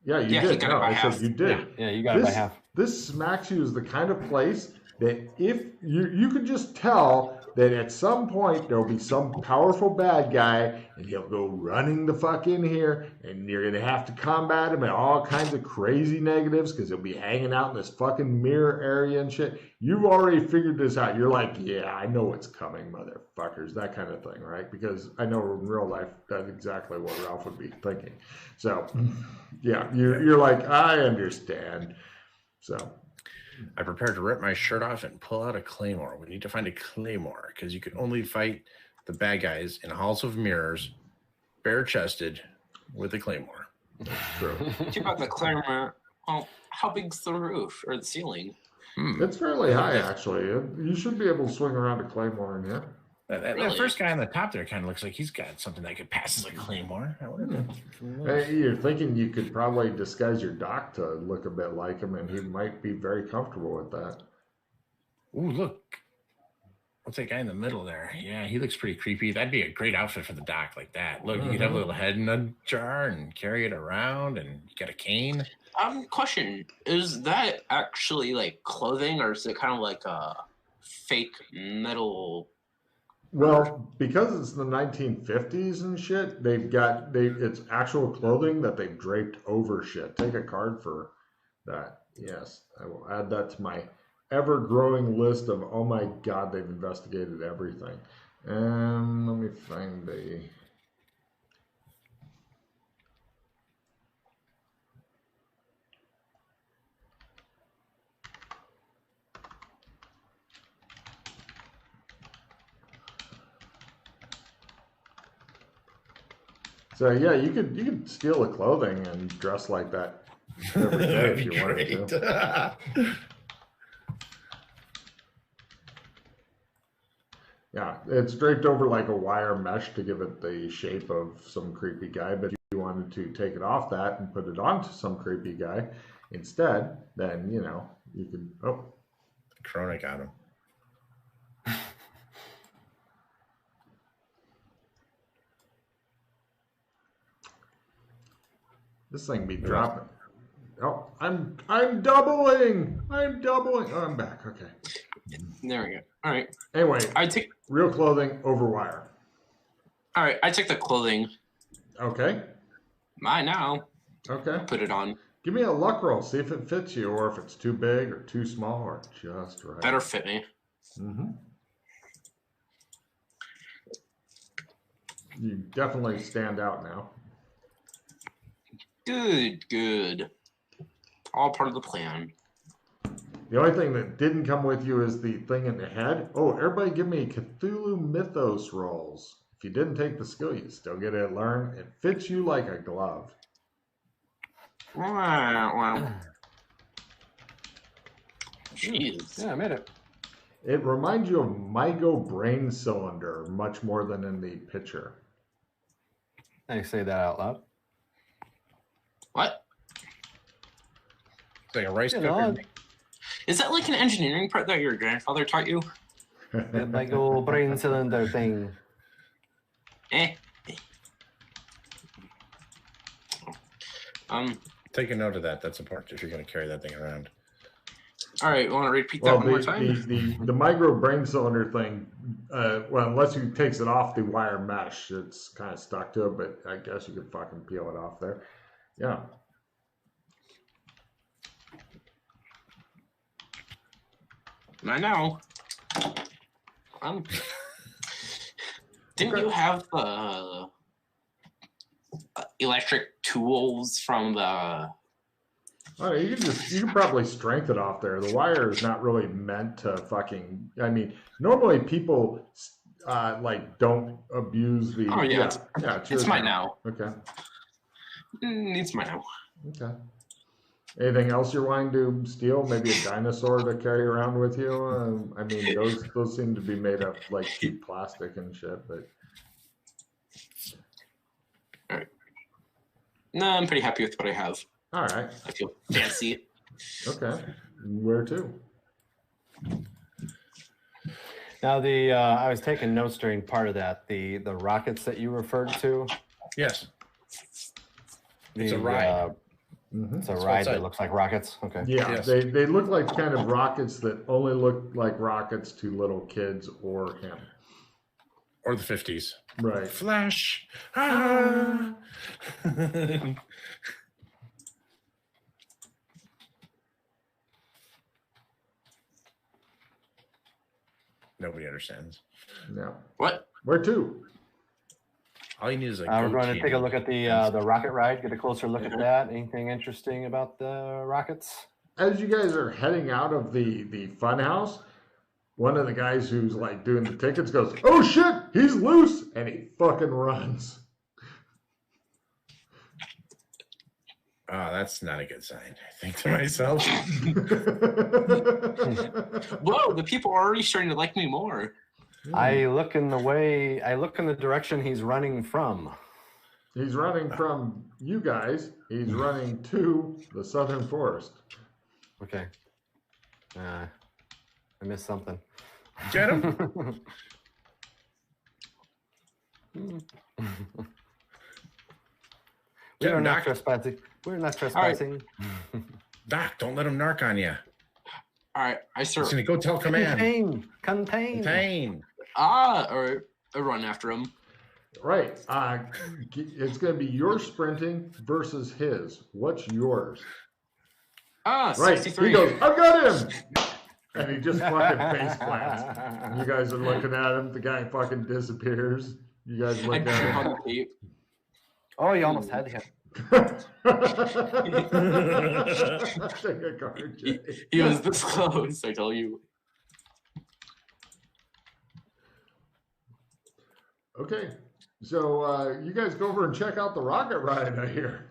Yeah, you Yeah, he did. got it No, by I half. said you did. Yeah, you got it by half. This smacks you as the kind of place that if you could just tell that at some point there'll be some powerful bad guy and he'll go running the fuck in here and you're gonna have to combat him and all kinds of crazy negatives because he'll be hanging out in this fucking mirror area and shit. You've already figured this out. You're like, yeah, I know what's coming, motherfuckers, that kind of thing, right? Because I know in real life that's exactly what Ralph would be thinking. So yeah, you're like, I understand. So I prepared to rip my shirt off and pull out a claymore. We need to find a claymore because you can only fight the bad guys in halls of mirrors, bare-chested, with a claymore. true. What about the Claremont? Well, how big's the roof or the ceiling? It's fairly high, actually. You should be able to swing around a claymore in here. That Really? first guy on the top there kind of looks like he's got something that could pass as a claymore. I wonder Hey, you're thinking you could probably disguise your doc to look a bit like him, and he might be very comfortable with that. Ooh, look. What's that guy in the middle there? Yeah, he looks pretty creepy. That'd be a great outfit for the doc like that. Look, you could have a little head in a jar and carry it around, and you got a cane. Question: is that actually like clothing, or is it kind of like a fake metal? Well, because it's the 1950s and shit, it's actual clothing that they've draped over shit. Take a card for that. Yes, I will add that to my ever-growing list of, oh my god, they've investigated everything. Let me find the... So yeah, you could steal the clothing and dress like that every day That'd if be you wanted to. great. Yeah, it's draped over like a wire mesh to give it the shape of some creepy guy. But if you wanted to take it off that and put it onto some creepy guy instead, then you could. Oh, Corona got him. This thing be dropping. Oh, I'm doubling. Oh, I'm back. Okay. There we go. All right. Anyway, I take real clothing over wire. All right. I take the clothing. Okay. Mine now. Okay. Put it on. Give me a luck roll. See if it fits you, or if it's too big or too small or just right. Better fit me. Mm-hmm. You definitely stand out now. Good. All part of the plan. The only thing that didn't come with you is the thing in the head. Oh, everybody give me Cthulhu Mythos rolls. If you didn't take the skill, you still get to learn. It fits you like a glove. Wow. Jeez. Yeah, I made it. It reminds you of Mygo Brain Cylinder much more than in the picture. I say that out loud. What? It's like a rice cooker. Is that like an engineering part that your grandfather taught you? The big old brain cylinder thing. Take a note of that. That's important if you're going to carry that thing around. All right, want to repeat that one more time? The micro brain cylinder thing, well, unless you takes it off the wire mesh, it's kind of stuck to it, but I guess you could fucking peel it off there. Yeah. I know. Didn't you have the electric tools from the... Oh, you can probably strengthen it off there. The wire is not really meant to fucking. I mean, normally people like don't abuse the. Oh yeah, it's mine now. Okay. It's mine now. Okay. Anything else you're wanting to steal? Maybe a dinosaur to carry around with you? I mean, those seem to be made of like cheap plastic and shit, but. All right. No, I'm pretty happy with what I have. All right. I feel fancy. Okay. Where to? Now I was taking notes during part of that. The rockets that you referred to. Yes. It's a ride. It's a ride that looks like rockets. Okay. Yeah, Yes. they look like kind of rockets that only look like rockets to little kids or him. Or the 50s. Right. Flash. Ah. Nobody understands. No. What? Where to? All you need is a We're going to goatee. take a look at the rocket ride. Get a closer look at that. Anything interesting about the rockets? As you guys are heading out of the fun house, one of the guys who's like doing the tickets goes, "Oh shit, he's loose," and he fucking runs. Oh, that's not a good sign. I think to myself. Whoa, the people are already starting to like me more. I look in the direction he's running from. He's running from you guys. He's running to the southern forest. Okay. I missed something. Get him. We Get are him, not Doc. trespassing. We're not trespassing. Doc, don't let him narc on you. All right, I start. He's going to go tell command. Contain. Or I run after him. Right. It's going to be your sprinting versus his. What's yours? Right. 63. He goes, "I've got him!" And he just fucking face plants. You guys are looking at him. The guy fucking disappears. You guys look I at trip him. on the tape. Oh, you almost had him. Take a card, Jay. He was this close, I tell you. Okay. So you guys go over and check out the rocket ride, I hear.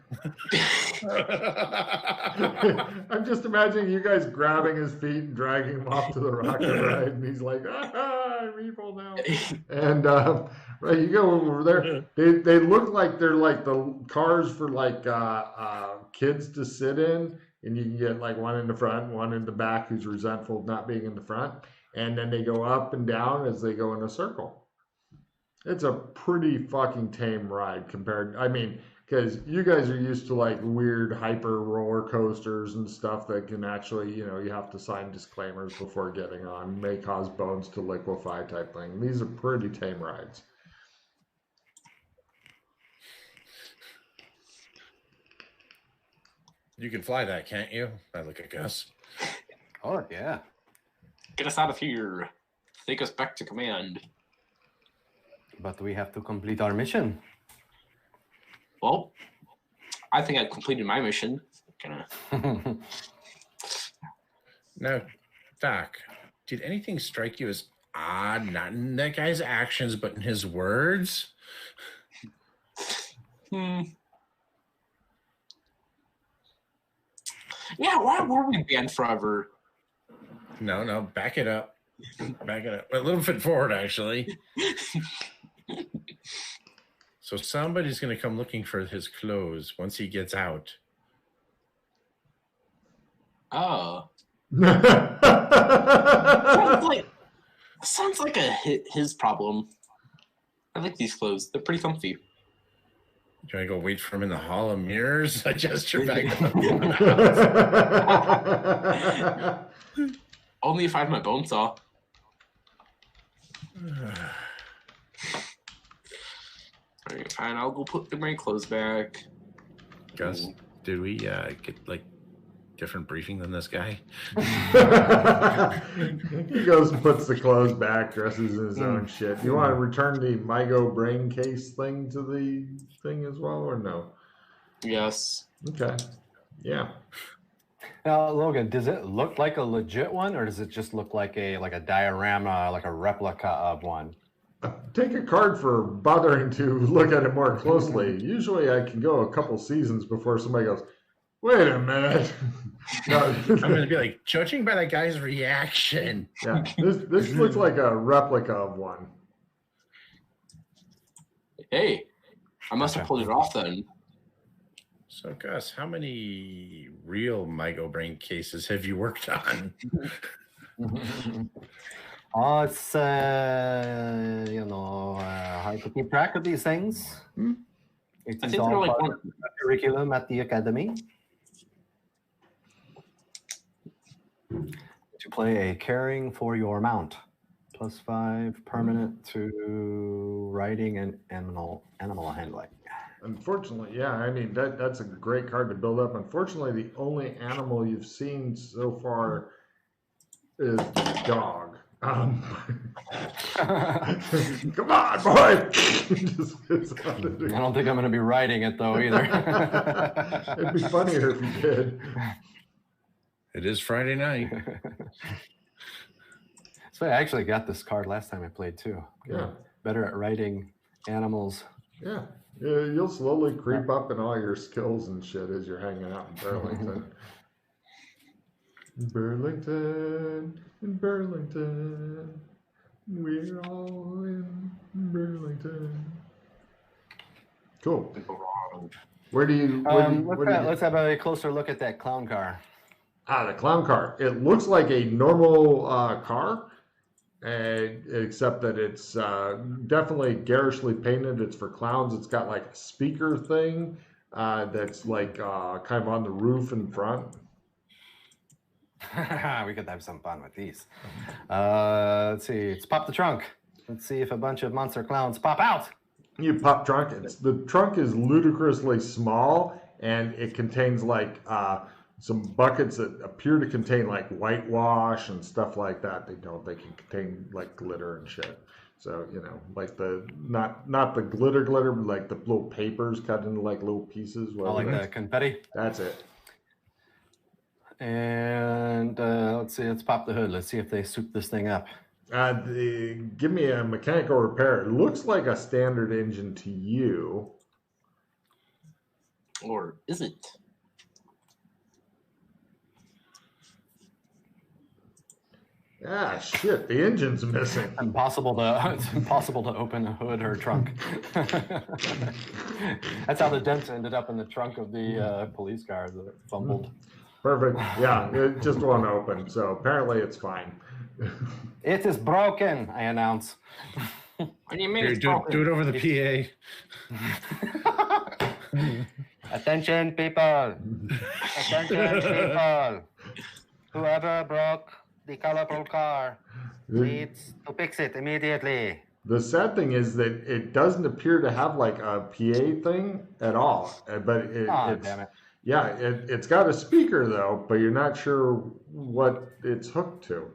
I'm just imagining you guys grabbing his feet and dragging him off to the rocket ride, and he's like, I'm evil now. And right, you go over there. They look like they're like the cars for like kids to sit in, and you can get like one in the front, one in the back who's resentful of not being in the front, and then they go up and down as they go in a circle. It's a pretty fucking tame ride compared because you guys are used to like weird hyper roller coasters and stuff that can actually, you have to sign disclaimers before getting on, may cause bones to liquefy type thing. These are pretty tame rides. You can fly that, can't you? I look at Gus. Oh, yeah. Get us out of here. Take us back to command. But we have to complete our mission. Well, I think I've completed my mission. Now, Doc, did anything strike you as odd? Not in that guy's actions, but in his words? Yeah, why were we banned forever? No, back it up. Back it up. A little bit forward, actually. So somebody's going to come looking for his clothes once he gets out. Oh. Sounds like his problem. I like these clothes. They're pretty comfy. Do I go wait for him in the Hall of Mirrors? I gesture back. Only if I have my bone saw. Alright, fine. I'll go put my clothes back. Gus, did we get like different briefing than this guy? He goes and puts the clothes back, dresses in his own shit. You want to return the MyGo brain case thing to the thing as well, or no? Yes. Okay. Yeah. Now, Logan, does it look like a legit one, or does it just look like a diorama, like a replica of one? Take a card for bothering to look at it more closely. Usually I can go a couple seasons before somebody goes, wait a minute. No. I'm going to be like, judging by that guy's reaction. Yeah, this looks like a replica of one. Hey, I must have pulled it off then. So, Gus, how many real MyGo brain cases have you worked on? Oh, it's hard to keep track of these things. It I is think all they're like part of the curriculum at the academy. To play a caring for your mount, +5 permanent to riding and animal handling. Unfortunately, yeah, I mean that's a great card to build up. Unfortunately, the only animal you've seen so far is the dog. Come on, boy! I don't think I'm going to be riding it though either. It'd be funnier if you did. It is Friday night. So I actually got this card last time I played too. Yeah. Better at riding animals. Yeah. You'll slowly creep up in all your skills and shit as you're hanging out in Burlington. in Burlington, we're all in Burlington. Cool. Where do you? Let's have a closer look at that clown car. The clown car. It looks like a normal car, except that it's definitely garishly painted. It's for clowns. It's got like a speaker thing that's like kind of on the roof in front. We could have some fun with these. Let's see. Let's pop the trunk. Let's see if a bunch of monster clowns pop out. You pop trunk. The trunk is ludicrously small, and it contains like some buckets that appear to contain like whitewash and stuff like that. They don't. They can contain like glitter and shit. So like the not the glitter, but like the little papers cut into like little pieces. Oh, like the confetti. That's it. And let's see. Let's pop the hood. Let's see if they soup this thing up. Give me a mechanical repair. It looks like a standard engine to you, or is it? Ah, shit, the engine's missing. It's impossible to open a hood or trunk. That's how the dents ended up in the trunk of the police car that fumbled. Perfect. Yeah, it just won't open, so apparently it's fine. It is broken, I announce. What do you mean it's do broken? it over the PA. Attention, people. Attention, people. Whoever broke the colorful car needs to fix it immediately. The sad thing is that it doesn't appear to have like a PA thing at all, but it's damn it. yeah, it's got a speaker though, but you're not sure what it's hooked to.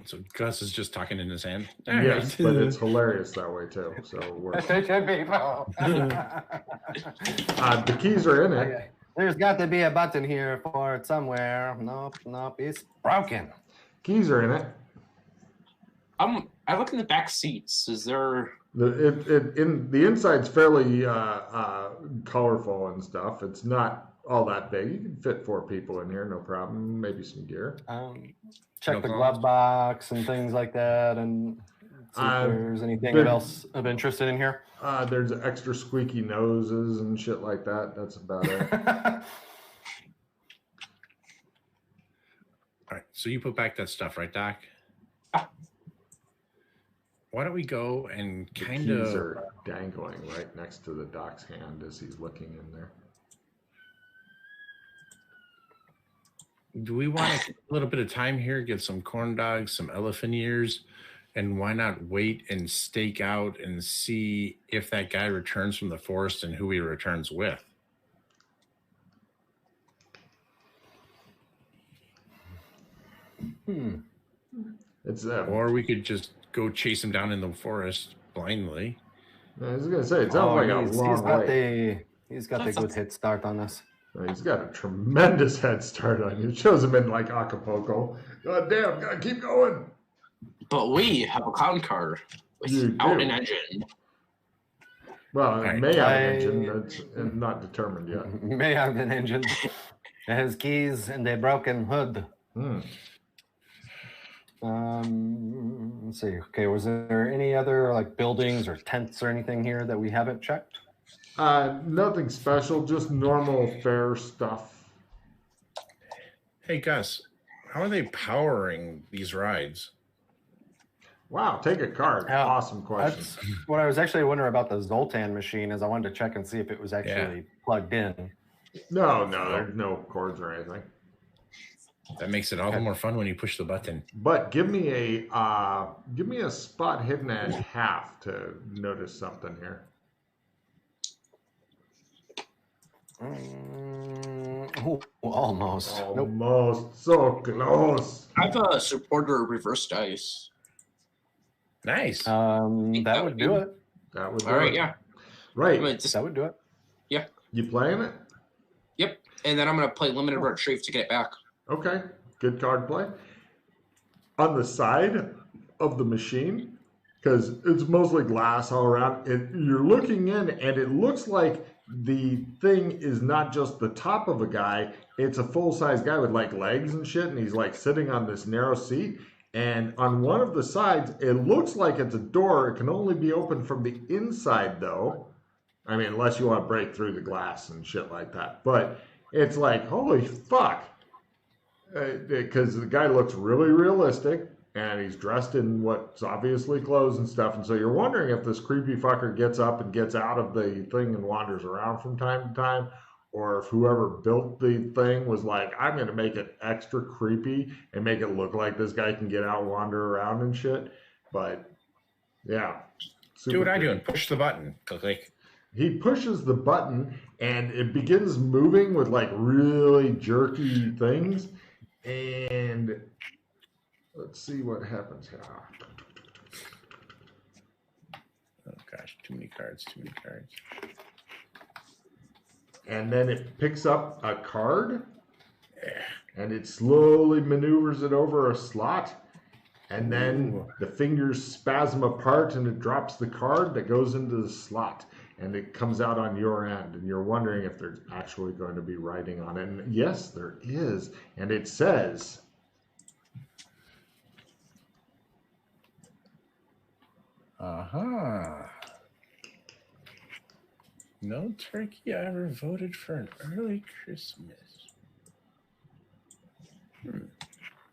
So Gus is just talking in his hand. Yes, but it's hilarious that way too. So Attention, people. the keys are in it. There's got to be a button here for it somewhere. Nope, it's broken. Keys are in it. I look in the back seats. Is there The inside's fairly colorful and stuff. It's not all that big. You can fit 4 people in here, no problem. Maybe some gear. Check the glove box and things like that, and see if there's anything else of interest in here. There's extra squeaky noses and shit like that. That's about it. All right, so you put back that stuff, right, Doc? Why don't we go and kind of... The keys are dangling right next to the Doc's hand as he's looking in there. Do we want a little bit of time here, get some corn dogs, some elephant ears, and why not wait and stake out and see if that guy returns from the forest and who he returns with? It's or we could just go chase him down in the forest blindly. I was gonna say it sounds like a long way. He's got the good head start on us. He's got a tremendous head start on you. It shows him in like Acapulco. God damn, gotta keep going. But we have a clown car without an engine. Well, it may have an engine. That's not determined yet. May have an engine. It has keys and a broken hood. Let's see. Okay, was there any other like buildings or tents or anything here that we haven't checked? Nothing special, just normal fare stuff. Hey Gus, how are they powering these rides? Wow, take a card. Awesome question. That's what I was actually wondering about the Zoltan machine is I wanted to check and see if it was actually plugged in. No, there's no cords or anything. That makes it all the more fun when you push the button. But give me a spot hidden at half to notice something here. Almost. Nope. So close. I have a supporter reverse dice. Nice. That would do it. That would do all right, it. yeah. Right. That would do it. Yeah. You playing it? Yep. And then I'm gonna play limited retrieve to get it back. Okay. Good card play. On the side of the machine, because it's mostly glass all around, you're looking in and it looks like the thing is not just the top of a guy, it's a full-size guy with like legs and shit, and he's like sitting on this narrow seat. And on one of the sides, it looks like it's a door. It can only be opened from the inside, though. I mean, unless you want to break through the glass and shit like that. But it's like, holy fuck. Because the guy looks really realistic, and he's dressed in what's obviously clothes and stuff. And so you're wondering if this creepy fucker gets up and gets out of the thing and wanders around from time to time, or if whoever built the thing was like, I'm going to make it extra creepy and make it look like this guy can get out and wander around and shit. But, yeah. Do what I do and push the button. Click. He pushes the button, and it begins moving with, like, really jerky things. And let's see what happens here. Oh, gosh. Too many cards. And then it picks up a card, and it slowly maneuvers it over a slot, and then the fingers spasm apart, and it drops the card that goes into the slot, and it comes out on your end, and you're wondering if there's actually going to be writing on it. And yes, there is, and it says, No turkey ever voted for an early Christmas.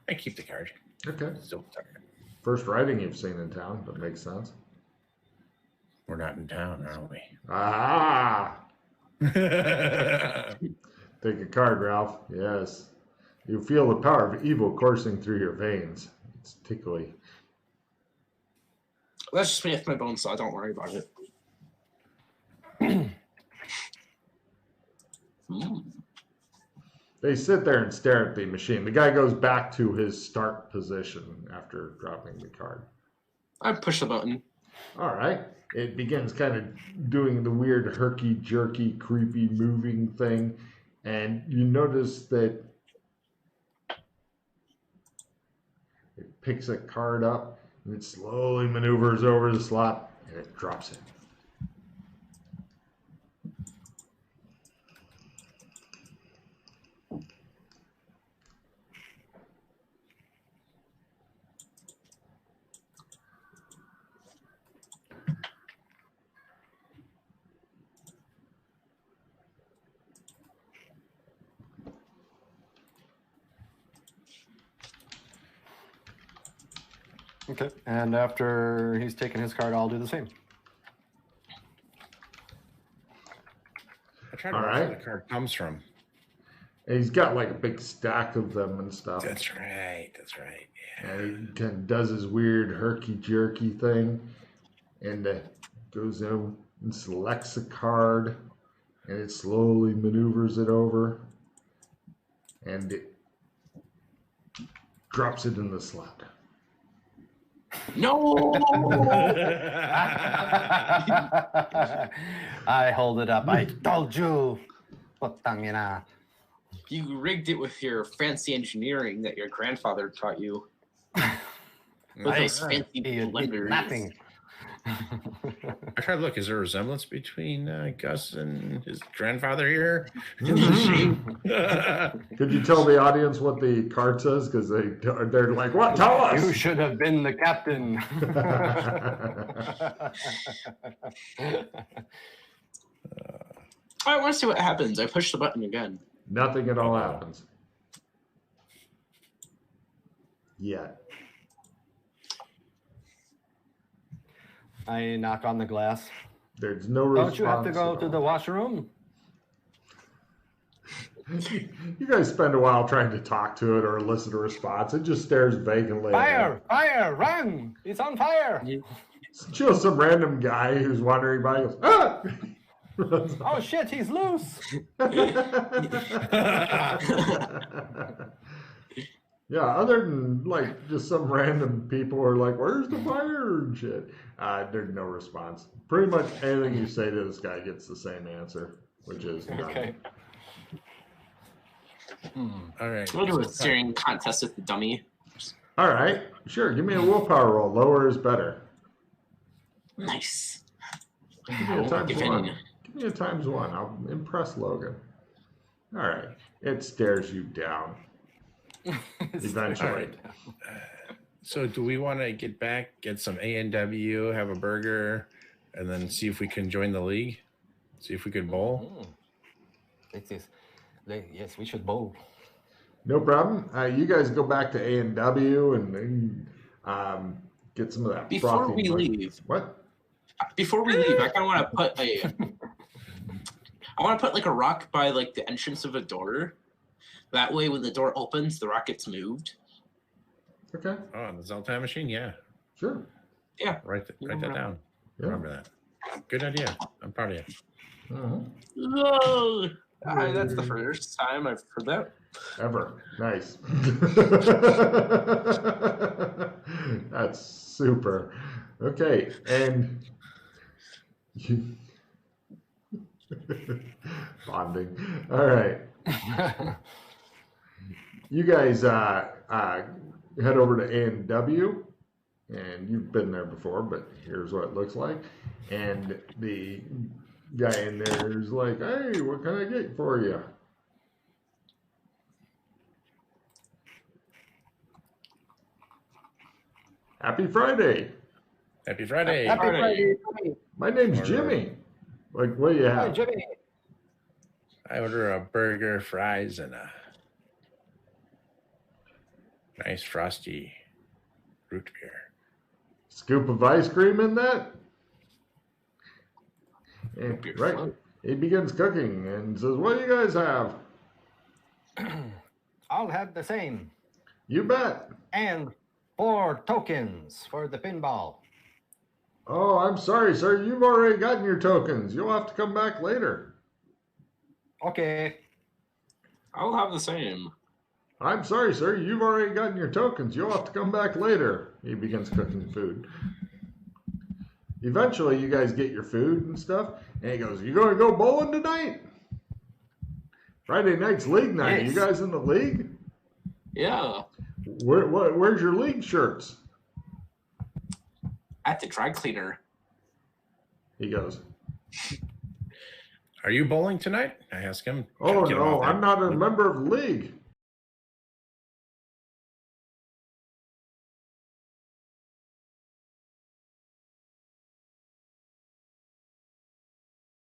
I keep the card. okay, Still tired. first writing you've seen in town, that makes sense. We're not in town, are we? Ah, Take a card, Ralph. Yes. You feel the power of evil coursing through your veins. It's tickly. That's just me with my bones, so don't worry about it. They sit there and stare at the machine. The guy goes back to his start position after dropping the card. I push the button. All right. It begins kind of doing the weird herky-jerky, creepy moving thing. And you notice that it picks a card up and it slowly maneuvers over the slot and it drops it. Okay, and after he's taken his card, I'll do the same. I try to remember where the card comes from. And he's got like a big stack of them and stuff. That's right. That's right. Yeah. And he kind of does his weird herky-jerky thing and goes in and selects a card and it slowly maneuvers it over and it drops it in the slot. No! I hold it up. I told you. Putangina. You rigged it with your fancy engineering that your grandfather taught you. With those fancy He did blenders. nothing. I tried to look. Is there a resemblance between Gus and his grandfather here? Could you tell the audience what the card says? Because they're like, what? Tell us! You should have been the captain. I want to see what happens. I push the button again. Nothing at all happens. Yet. I knock on the glass. There's no response. Don't you have to go at to all. the washroom? You guys spend a while trying to talk to it or elicit a response. It just stares vacantly. Fire! Fire! Run! It's on fire! It's just some random guy who's wandering by and goes, ah! Oh shit, he's loose! Yeah, other than like just some random people who are like, where's the fire and shit? There's no response. Pretty much anything you say to this guy gets the same answer, which is none. Okay. All right. We'll do a steering contest with the dummy. All right, sure. Give me a willpower roll. Lower is better. Nice. Give me a times Give one. in. Give me a times one. I'll impress Logan. All right. It stares you down. Eventually. All right. So do we want to get some A&W, have a burger, and then see if we can join the league? See if we could bowl? Yes, we should bowl. No problem. You guys go back to A&W and get some of that. Before frothy we drink. leave, What? Before we leave, I kind of want to put I want to put like a rock by like the entrance of a door. That way, when the door opens, the rock gets moved. Okay. Oh, the Zeltime machine? Yeah. Sure. Yeah. Write that down. Yeah. Remember that. Good idea. I'm proud of you. Uh-huh. That's the first time I've heard that. Ever. Nice. That's super. Okay. And you... bonding. All right. You guys head over to A&W, and you've been there before, but here's what it looks like. And the guy in there is like, hey, what can I get for you? Happy Friday. Happy Friday. Happy Friday. My name's Order. Jimmy. Like, what do you Hi, have? Jimmy. I order a burger, fries, and a nice frosty root beer. Scoop of ice cream in that? And, Beer right. float. He begins cooking and says, "What do you guys have?" I'll have the same. You bet. And 4 tokens for the pinball. Oh, I'm sorry, sir. You've already gotten your tokens. You'll have to come back later. Okay. I'll have the same. I'm sorry, sir. You've already gotten your tokens. You'll have to come back later. He begins cooking food. Eventually, you guys get your food and stuff. And he goes, "You going to go bowling tonight? Friday night's league night. Yes. You guys in the league? Yeah. Where's your league shirts?" At the dry cleaner. He goes, Are you bowling tonight? I ask him. "Oh, Get him out no, there. I'm not a member of the league."